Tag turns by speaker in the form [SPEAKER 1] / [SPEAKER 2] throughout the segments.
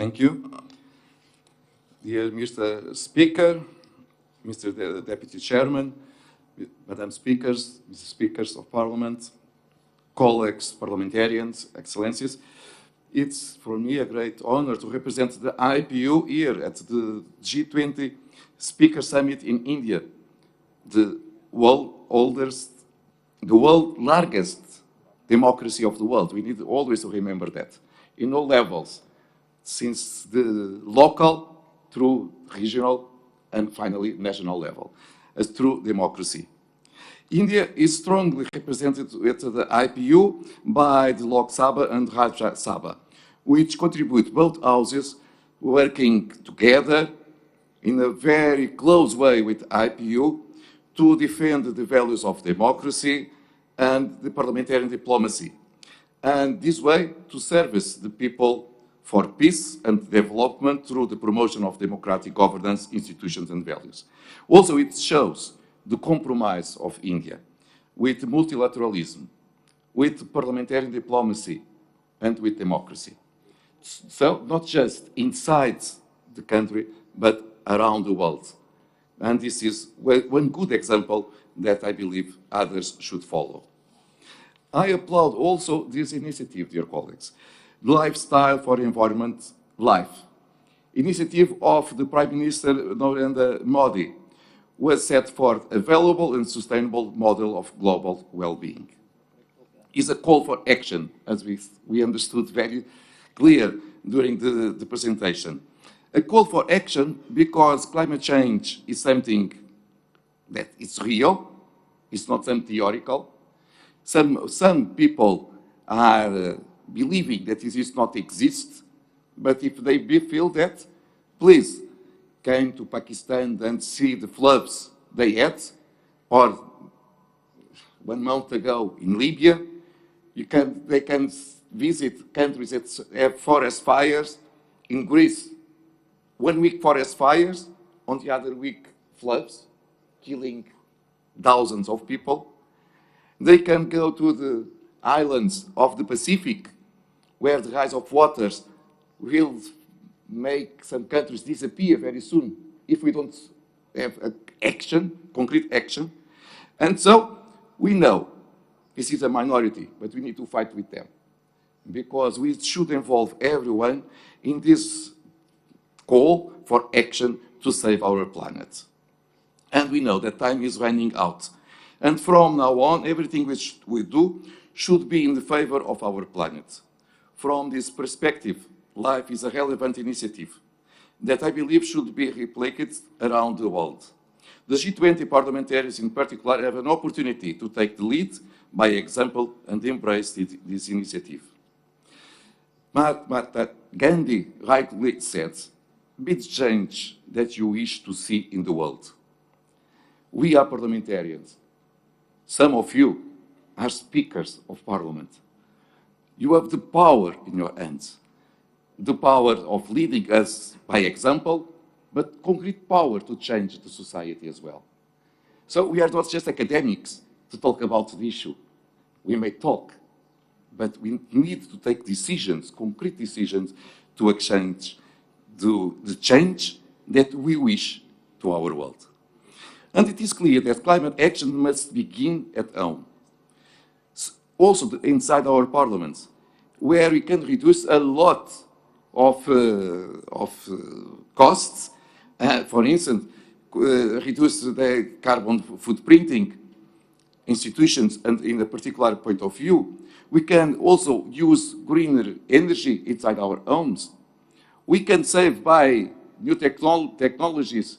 [SPEAKER 1] Thank you. Dear Mr. Speaker, Mr. Deputy Chairman, Madam Speakers, Mr. Speakers of Parliament, colleagues, parliamentarians, excellencies, it's for me a great honor to represent the IPU here at the G20 Speaker Summit in India, the world's largest democracy of the world. We need always to remember that, in all levels, since the local through regional and finally national level, as true democracy. India is strongly represented at the IPU by the Lok Sabha and Rajya Sabha, which contribute both houses working together in a very close way with IPU to defend the values of democracy and the parliamentary diplomacy, and this way to service the people for peace and development through the promotion of democratic governance, institutions and values. Also, it shows the compromise of India with multilateralism, with parliamentary diplomacy, and with democracy. So, not just inside the country, but around the world. And this is one good example that I believe others should follow. I applaud also this initiative, dear colleagues, Lifestyle for Environment Life, initiative of the Prime Minister Narendra Modi, was set forth a valuable and sustainable model of global well-being. Is a call for action, as we understood very clear during the presentation. A call for action because climate change is something that is real, it's not some theoretical. Some people are believing that it does not exist, but if they feel that, please come to Pakistan and see the floods they had, or 1 month ago in Libya. They can visit countries that have forest fires. In Greece, 1 week forest fires, on the other week floods, killing thousands of people. They can go to the islands of the Pacific, where the rise of waters will make some countries disappear very soon if we don't have action, concrete action. And so we know this is a minority, but we need to fight with them, because we should involve everyone in this call for action to save our planet. And we know that time is running out. And from now on, everything which we do should be in the favor of our planet. From this perspective, LIFE is a relevant initiative that I believe should be replicated around the world. The G20 parliamentarians in particular have an opportunity to take the lead by example and embrace this initiative. Mahatma Gandhi rightly said, "Be the change that you wish to see in the world." We are parliamentarians. Some of you are speakers of parliament. You have the power in your hands, the power of leading us by example, but concrete power to change the society as well. So we are not just academics to talk about the issue. We may talk, but we need to take decisions, concrete decisions, to exchange the change that we wish to our world. And it is clear that climate action must begin at home. Also inside our parliaments, where we can reduce a lot of costs. For instance, reduce the carbon footprinting institutions, and in a particular point of view, we can also use greener energy inside our homes. We can save by new technologies,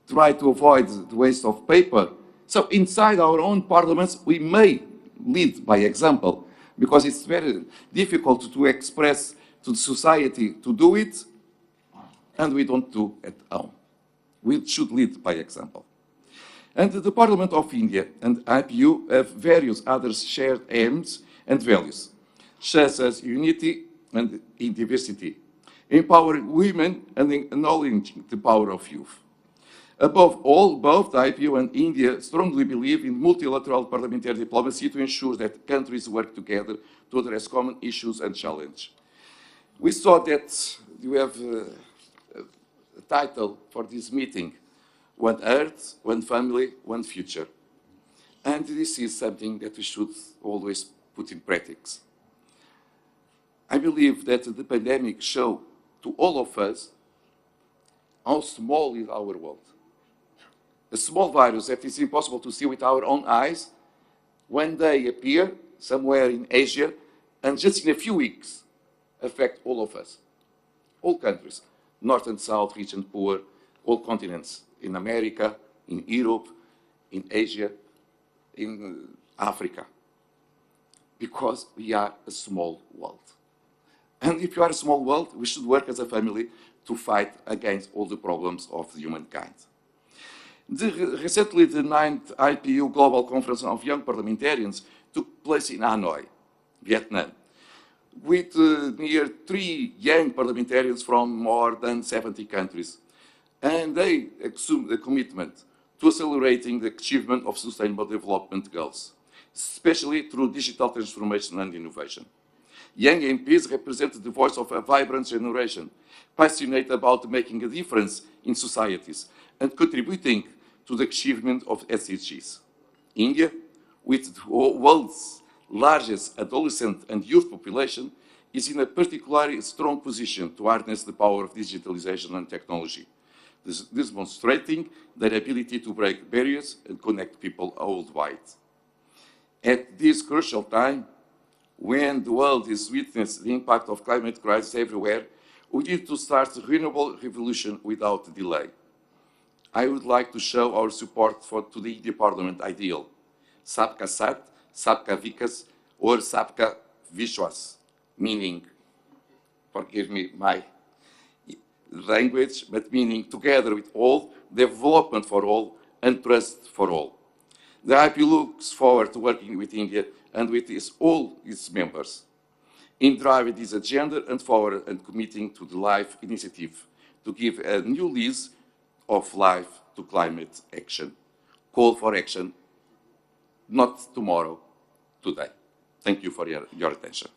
[SPEAKER 1] try to avoid the waste of paper. So inside our own parliaments, we may lead by example, because it's very difficult to express to the society to do it, and we don't do at home. We should lead by example. And the Parliament of India and IPU have various other shared aims and values, such as unity and in diversity, empowering women and acknowledging the power of youth. Above all, both the IPU and India strongly believe in multilateral parliamentary diplomacy to ensure that countries work together to address common issues and challenges. We saw that you have a title for this meeting, One Earth, One Family, One Future. And this is something that we should always put in practice. I believe that the pandemic showed to all of us how small is our world. A small virus that is impossible to see with our own eyes, one day appear somewhere in Asia, and just in a few weeks affect all of us, all countries, North and South, rich and poor, all continents, in America, in Europe, in Asia, in Africa, because we are a small world. And if you are a small world, we should work as a family to fight against all the problems of humankind. Recently, the 9th IPU Global Conference of Young Parliamentarians took place in Hanoi, Vietnam, with near 3 young parliamentarians from more than 70 countries. And they assumed a commitment to accelerating the achievement of Sustainable Development Goals, especially through digital transformation and innovation. Young MPs represent the voice of a vibrant generation, passionate about making a difference in societies and contributing to the achievement of SDGs. India, with the world's largest adolescent and youth population, is in a particularly strong position to harness the power of digitalization and technology, demonstrating their ability to break barriers and connect people worldwide. At this crucial time, when the world is witnessing the impact of climate crisis everywhere, we need to start a renewable revolution without delay. I would like to show our support to the Indian Parliament ideal, Sabka Sat, Sabka Vikas, or Sabka Vishwas, meaning, forgive me my language, but meaning together with all, development for all, and trust for all. The IPU looks forward to working with India and with all its members in driving this agenda and forward and committing to the LIFE initiative to give a new lease of life to climate action. Call for action, not tomorrow, today. Thank you for your attention.